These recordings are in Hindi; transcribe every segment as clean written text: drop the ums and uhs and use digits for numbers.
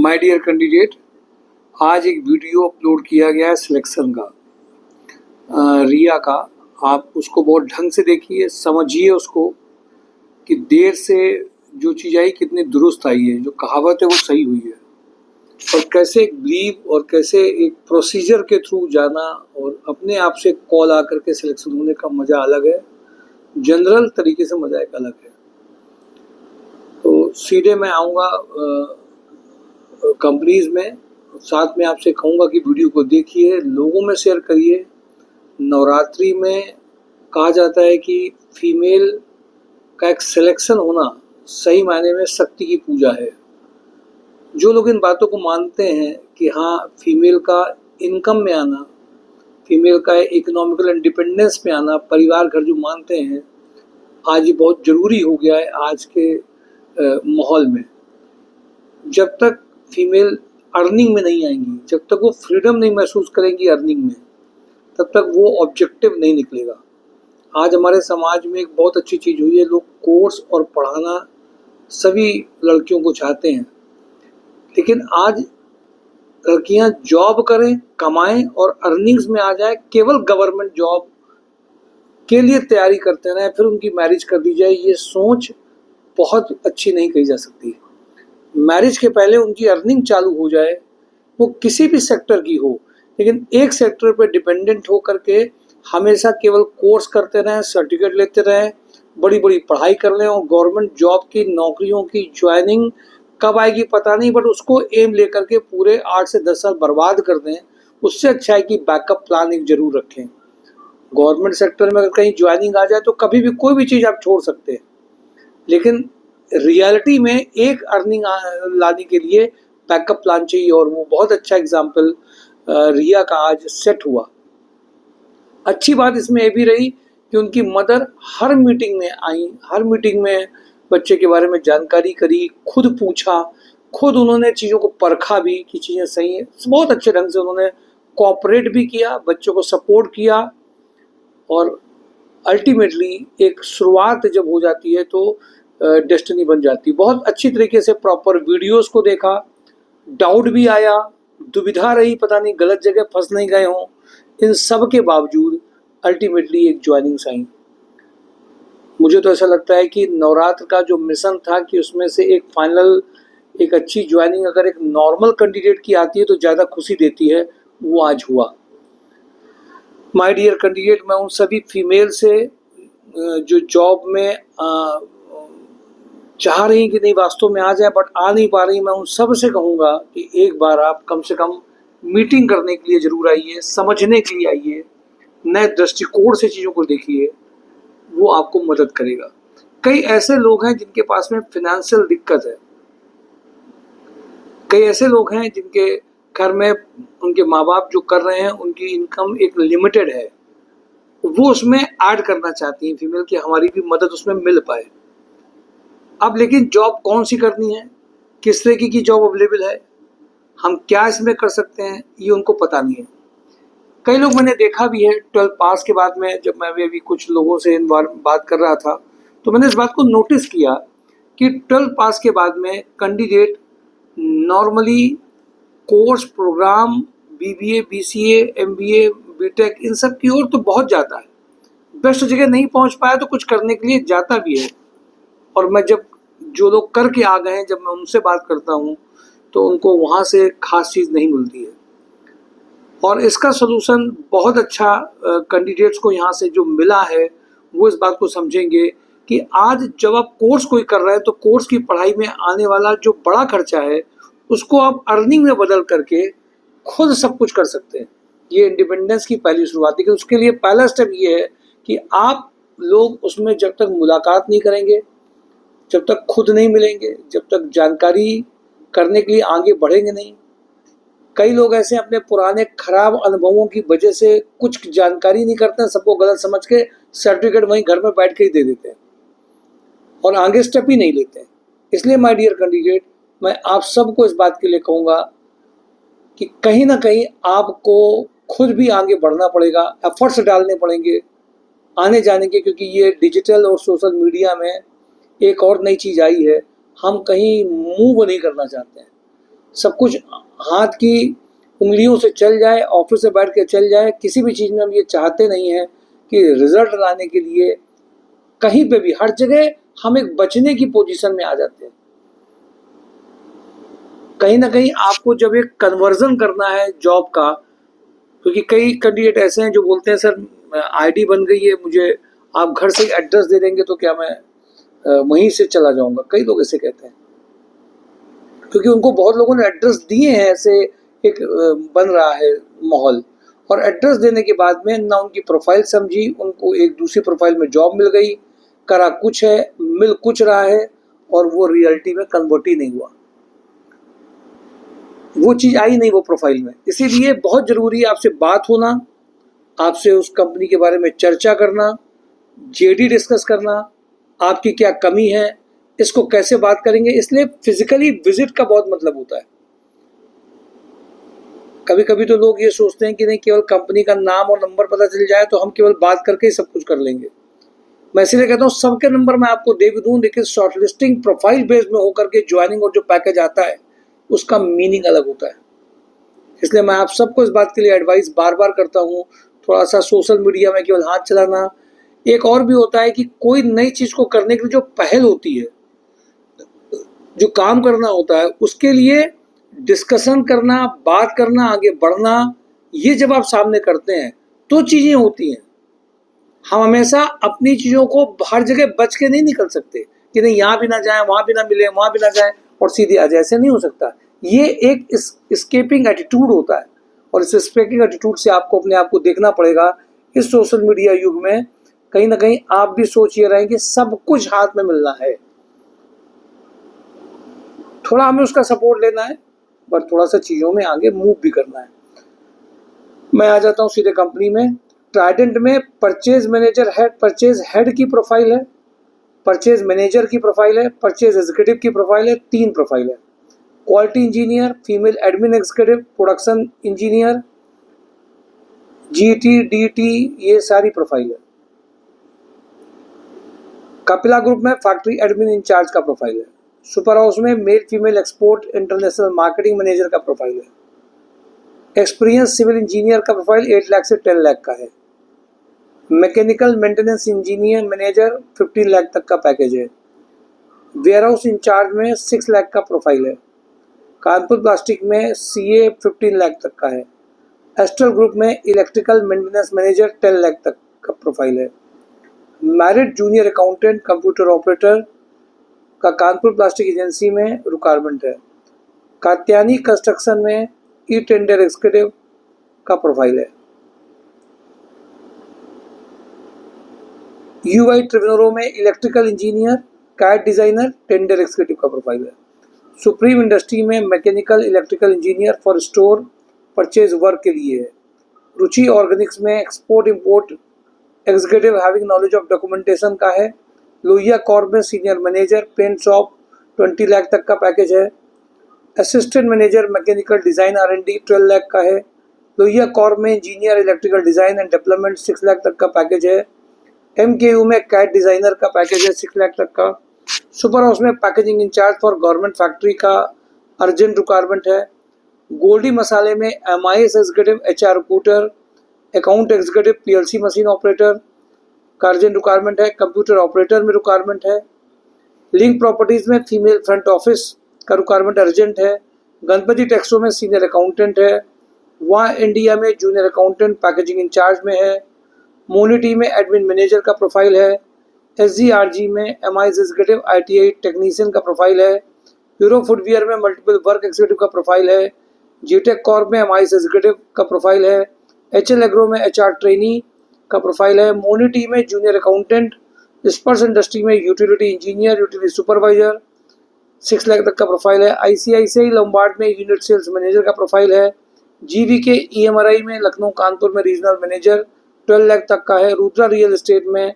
माय डियर कैंडिडेट, आज एक वीडियो अपलोड किया गया है सिलेक्शन का, रिया का। आप उसको बहुत ढंग से देखिए, समझिए उसको कि देर से जो चीज़ आई कितनी दुरुस्त आई है, जो कहावत है वो सही हुई है। और कैसे एक बिलीव और कैसे एक प्रोसीजर के थ्रू जाना और अपने आप से कॉल आकर के सिलेक्शन होने का मज़ा अलग है, जनरल तरीके से मज़ा एक अलग है। तो सीधे मैं आऊँगा कंपनीज में, साथ में आपसे कहूँगा कि वीडियो को देखिए, लोगों में शेयर करिए। नवरात्रि में कहा जाता है कि फीमेल का एक सिलेक्शन होना सही मायने में शक्ति की पूजा है। जो लोग इन बातों को मानते हैं कि हाँ, फीमेल का इनकम में आना, फीमेल का इकोनॉमिकल इंडिपेंडेंस में आना, परिवार घर जो मानते हैं, आज ये बहुत ज़रूरी हो गया है आज के माहौल में। जब तक फीमेल अर्निंग में नहीं आएंगी, जब तक वो फ्रीडम नहीं महसूस करेंगी अर्निंग में, तब तक वो ऑब्जेक्टिव नहीं निकलेगा। आज हमारे समाज में एक बहुत अच्छी चीज़ हुई है, लोग कोर्स और पढ़ाना सभी लड़कियों को चाहते हैं, लेकिन आज लड़कियां जॉब करें, कमाएं और अर्निंग्स में आ जाए, केवल गवर्नमेंट जॉब के लिए तैयारी करते रहें, फिर उनकी मैरिज कर दी जाए, ये सोच बहुत अच्छी नहीं कही जा सकती। मैरिज के पहले उनकी अर्निंग चालू हो जाए, वो किसी भी सेक्टर की हो, लेकिन एक सेक्टर पर डिपेंडेंट हो करके हमेशा केवल कोर्स करते रहें, सर्टिफिकेट लेते रहें, बड़ी बड़ी पढ़ाई कर लें और गवर्नमेंट जॉब की नौकरियों की ज्वाइनिंग कब आएगी पता नहीं, बट उसको एम लेकर के पूरे 8 से 10 साल बर्बाद कर दें। उससे अच्छा है कि बैकअप प्लान एक जरूर रखें। गवर्नमेंट सेक्टर में अगर कहीं ज्वाइनिंग आ जाए तो कभी भी कोई भी चीज़ आप छोड़ सकते हैं, लेकिन रियलिटी में एक अर्निंग लाने के लिए बैकअप प्लान चाहिए, और वो बहुत अच्छा एग्जाम्पल रिया का आज सेट हुआ। अच्छी बात इसमें ये भी रही कि उनकी मदर हर मीटिंग में आई, हर मीटिंग में बच्चे के बारे में जानकारी करी, खुद पूछा, खुद उन्होंने चीज़ों को परखा भी कि चीज़ें सही हैं। बहुत अच्छे ढंग से उन्होंने कोऑपरेट भी किया, बच्चों को सपोर्ट किया, और अल्टीमेटली एक शुरुआत जब हो जाती है तो डेस्टिनी बन जाती है। बहुत अच्छी तरीके से प्रॉपर वीडियोस को देखा, डाउट भी आया, दुविधा रही, पता नहीं गलत जगह फंस नहीं गए हों, इन सब के बावजूद अल्टीमेटली एक ज्वाइनिंग आई। मुझे तो ऐसा लगता है कि नवरात्र का जो मिशन था कि उसमें से एक फाइनल एक अच्छी ज्वाइनिंग अगर एक नॉर्मल कैंडिडेट की आती है तो ज़्यादा खुशी देती है, वो आज हुआ। माय डियर कैंडिडेट, मैं उन सभी फीमेल से जो जॉब में चाह रही कि नहीं वास्तव में आ जाए बट आ नहीं पा रही, मैं उन सब से कहूँगा कि एक बार आप कम से कम मीटिंग करने के लिए ज़रूर आइए, समझने के लिए आइए, नए दृष्टिकोण से चीज़ों को देखिए, वो आपको मदद करेगा। कई ऐसे लोग हैं जिनके पास में फिनेंशियल दिक्कत है, कई ऐसे लोग हैं जिनके घर में उनके माँ बाप जो कर रहे हैं उनकी इनकम एक लिमिटेड है, वो उसमें ऐड करना चाहती हैं फीमेल कि हमारी भी मदद उसमें मिल पाए। अब लेकिन जॉब कौन सी करनी है, किस तरीके की जॉब अवेलेबल है, हम क्या इसमें कर सकते हैं, ये उनको पता नहीं है। कई लोग मैंने देखा भी है 12 पास के बाद में, जब मैं भी कुछ लोगों से इन बार बात कर रहा था तो मैंने इस बात को नोटिस किया कि 12 पास के बाद में candidate normally course programme BBA, BCA, MBA, B Tech इन सब की ओर तो बहुत जाता है। बेस्ट जगह नहीं पहुंच पाया तो कुछ करने के लिए जाता भी है, और मैं जब जो लोग करके आ गए हैं जब मैं उनसे बात करता हूं तो उनको वहां से खास चीज़ नहीं मिलती है। और इसका सलूशन बहुत अच्छा कैंडिडेट्स को यहाँ से जो मिला है वो इस बात को समझेंगे कि आज जब आप कोर्स कोई कर रहे हैं तो कोर्स की पढ़ाई में आने वाला जो बड़ा खर्चा है उसको आप अर्निंग में बदल करके खुद सब कुछ कर सकते हैं। ये इंडिपेंडेंस की पहली शुरुआत है कि उसके लिए पहला स्टेप ये है कि आप लोग उसमें जब तक मुलाकात नहीं करेंगे, जब तक खुद नहीं मिलेंगे, जब तक जानकारी करने के लिए आगे बढ़ेंगे नहीं। कई लोग ऐसे अपने पुराने खराब अनुभवों की वजह से कुछ जानकारी नहीं करते हैं, सबको गलत समझ के सर्टिफिकेट वहीं घर में बैठ के ही दे देते हैं और आगे स्टेप ही नहीं लेते हैं। इसलिए माय डियर कैंडिडेट, मैं आप सबको इस बात के लिए कहूँगा कि कहीं ना कहीं आपको खुद भी आगे बढ़ना पड़ेगा, एफर्ट्स डालने पड़ेंगे आने जाने के, क्योंकि ये डिजिटल और सोशल मीडिया में एक और नई चीज़ आई है, हम कहीं मूव नहीं करना चाहते हैं, सब कुछ हाथ की उंगलियों से चल जाए, ऑफिस से बैठ के चल जाए, किसी भी चीज़ में हम ये चाहते नहीं हैं कि रिजल्ट लाने के लिए कहीं पे भी हर जगह हम एक बचने की पोजीशन में आ जाते हैं। कहीं ना कहीं आपको जब एक कन्वर्जन करना है जॉब का, क्योंकि कई कैंडिडेट ऐसे हैं जो बोलते हैं सर आईडी बन गई है, मुझे आप घर से एड्रेस दे देंगे तो क्या मैं वहीं से चला जाऊंगा। कई लोग ऐसे कहते हैं क्योंकि उनको बहुत लोगों ने एड्रेस दिए हैं, ऐसे एक बन रहा है माहौल। और एड्रेस देने के बाद में ना उनकी प्रोफाइल समझी, उनको एक दूसरी प्रोफाइल में जॉब मिल गई, करा कुछ है, मिल कुछ रहा है, और वो रियलिटी में कन्वर्ट ही नहीं हुआ, वो चीज़ आई नहीं वो प्रोफाइल में। इसीलिए बहुत ज़रूरी है आपसे बात होना, आपसे उस कंपनी के बारे में चर्चा करना, जेडी डिस्कस करना, आपकी क्या कमी है, इसको कैसे बात करेंगे। इसलिए फिजिकली विजिट का बहुत मतलब होता है। कभी कभी तो लोग ये सोचते हैं कि नहीं, केवल कंपनी का नाम और नंबर पता चल जाए तो हम केवल बात करके ही सब कुछ कर लेंगे। मैं इसलिए कहता हूँ सबके नंबर मैं आपको दे भी दूँ, लेकिन शॉर्टलिस्टिंग प्रोफाइल बेस्ड में होकर के ज्वाइनिंग और जो पैकेज आता है उसका मीनिंग अलग होता है। इसलिए मैं आप सबको इस बात के लिए एडवाइस बार बार करता हूँ, थोड़ा सा सोशल मीडिया में केवल हाथ चलाना। एक और भी होता है कि कोई नई चीज़ को करने के लिए जो पहल होती है, जो काम करना होता है, उसके लिए डिस्कशन करना, बात करना, आगे बढ़ना, ये जब आप सामने करते हैं तो चीज़ें होती हैं। हम हमेशा अपनी चीज़ों को हर जगह बच के नहीं निकल सकते कि नहीं यहाँ भी ना जाएं, वहाँ भी ना मिले, वहाँ भी ना जाएं और सीधे आ जाए, ऐसे नहीं हो सकता। ये एक स्केपिंग एटीट्यूड होता है, और इस स्केपिंग एटीट्यूड से आपको अपने आप को देखना पड़ेगा। इस सोशल मीडिया युग में कहीं ना कहीं आप भी सोच ये रहे हैं कि सब कुछ हाथ में मिलना है, थोड़ा हमें उसका सपोर्ट लेना है, पर थोड़ा सा चीज़ों में आगे मूव भी करना है। मैं आ जाता हूँ सीधे कंपनी में। ट्राइडेंट में purchase manager head, purchase head की प्रोफाइल है, परचेज मैनेजर की प्रोफाइल है, परचेज एग्जीक्यूटिव की प्रोफाइल है, 3 प्रोफाइल है। Quality engineer, female admin executive, production engineer, GT DT, ये सारी प्रोफाइल है। कपिला ग्रुप में फैक्ट्री एडमिन इंचार्ज का प्रोफाइल है। सुपर हाउस में male female export international marketing manager का प्रोफाइल है। एक्सपीरियंस सिविल इंजीनियर का प्रोफाइल 8 लाख से 10 लाख का है। Mechanical maintenance engineer manager 15 lakh तक का पैकेज है। वेयर हाउस इंचार्ज में 6 लाख का प्रोफाइल है। कानपुर प्लास्टिक में सीए 15 लाख तक का है। एस्ट्रल ग्रुप में इलेक्ट्रिकल मेंटेनेंस मैनेजर 10 लाख तक का प्रोफाइल है। Married junior accountant computer operator का कानपुर प्लास्टिक एजेंसी में रिक्वायरमेंट है। कात्यानी कंस्ट्रक्शन में ई टेंडर एग्जीक्यूटिव का प्रोफाइल है। यूआई ट्रिवेनोरो में electrical engineer, CAD designer, tender executive का प्रोफाइल है। सुप्रीम इंडस्ट्री में mechanical electrical engineer for store purchase work के लिए है। रुचि ऑर्गेनिक्स में export import executive having knowledge of documentation का है। लोहिया कॉर्प में senior manager paint shop 20 lakh तक का पैकेज है। Assistant manager mechanical design R&D 12 lakh का है। लोहिया कॉर्प में engineer electrical design and development 6 lakh तक का पैकेज है। MKU में कैड डिज़ाइनर का पैकेज है 6 लाख तक का। सुपर हाउस में packaging incharge for government factory का अर्जेंट रिक्वायरमेंट है। गोल्डी मसाले में MIS executive HR recruiter, account executive PLC machine operator का अर्जेंट रिक्वायरमेंट है। कंप्यूटर ऑपरेटर में रिक्वायरमेंट है। लिंक प्रॉपर्टीज़ में फीमेल फ्रंट ऑफिस का रिक्वायरमेंट अर्जेंट है। गणपति टेक्सो में सीनियर अकाउंटेंट है। वहाँ इंडिया में जूनियर अकाउंटेंट पैकेजिंग इंचार्ज में है। मोनिटी में एडमिन मैनेजर का प्रोफाइल है। SGRG में MIS एग्जीक्यूटिव ITI टेक्नीशियन का प्रोफाइल है। यूरो फुटवियर में मल्टीपल वर्क एग्जीक्यूटिव का प्रोफाइल है। जीटेक कॉर्प में MIS एग्जीक्यूटिव का प्रोफाइल है। HL एग्रो में HR ट्रेनी का प्रोफाइल है। मोनिटी में जूनियर अकाउंटेंट, स्पर्श इंडस्ट्री में utility engineer, utility supervisor 6 lakh तक का प्रोफाइल है। ICICI लॉम्बार्ड में यूनिट सेल्स मैनेजर का प्रोफाइल है। GVK EMRI में लखनऊ कानपुर में रीजनल मैनेजर 12 लाख तक का है। रुद्रा रियल एस्टेट में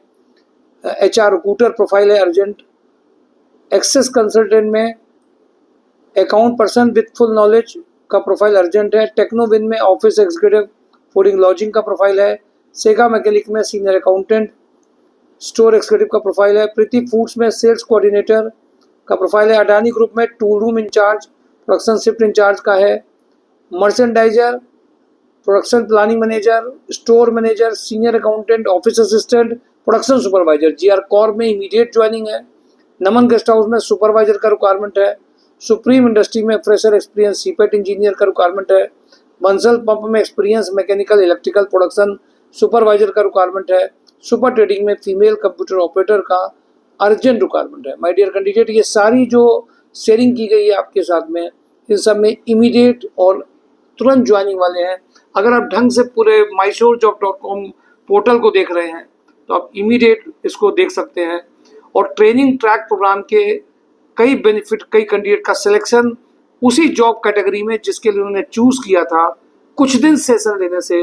HR रिक्रूटर प्रोफाइल है अर्जेंट। एक्सेस कंसल्टेंट में account person with full knowledge का प्रोफाइल अर्जेंट है। टेक्नोविन में ऑफिस एग्जीक्यूटिव फूडिंग लॉजिंग का प्रोफाइल है। सेगा मैकेनिक में सीनियर अकाउंटेंट स्टोर एग्जीक्यूटिव का प्रोफाइल है। प्रीति फूड्स में सेल्स कोऑर्डिनेटर का प्रोफाइल है। अडानी ग्रुप में tool room in charge production shift in charge का है, merchandiser, production planning manager, store manager, senior accountant, office assistant, production supervisor. GR कॉर में इमीडिएट ज्वाइनिंग है। नमन गेस्ट हाउस में सुपरवाइजर का रिक्वायरमेंट है। सुप्रीम इंडस्ट्री में फ्रेशर एक्सपीरियंस सीपेट इंजीनियर का रिक्वायरमेंट है। बंसल पंप में experience mechanical electrical production supervisor का रिक्वायरमेंट है। सुपर ट्रेडिंग में फीमेल कंप्यूटर ऑपरेटर का अर्जेंट रिक्वायरमेंट है। माय डियर कैंडिडेट, ये सारी जो शेयरिंग की गई है आपके साथ में, इन सब में इमीडिएट और तुरंत ज्वाइनिंग वाले हैं। अगर आप ढंग से पूरे mysorejob.com पोर्टल को देख रहे हैं तो आप इमीडिएट इसको देख सकते हैं। और ट्रेनिंग ट्रैक प्रोग्राम के कई बेनिफिट, कई कैंडिडेट का सिलेक्शन उसी जॉब कैटेगरी में जिसके लिए उन्होंने चूज किया था, कुछ दिन सेशन लेने से,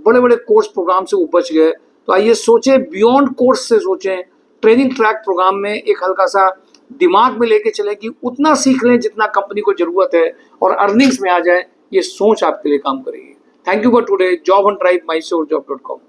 बड़े बड़े कोर्स प्रोग्राम से वो बच गए। तो आइए सोचें, बियॉन्ड कोर्स से सोचें, ट्रेनिंग ट्रैक प्रोग्राम में एक हल्का सा दिमाग में लेके चलें कि उतना सीख लें जितना कंपनी को जरूरत है और अर्निंग्स में आ जाए। ये सोच आपके लिए काम करेगी। Thank you for today. Job on drive mysorejob.com।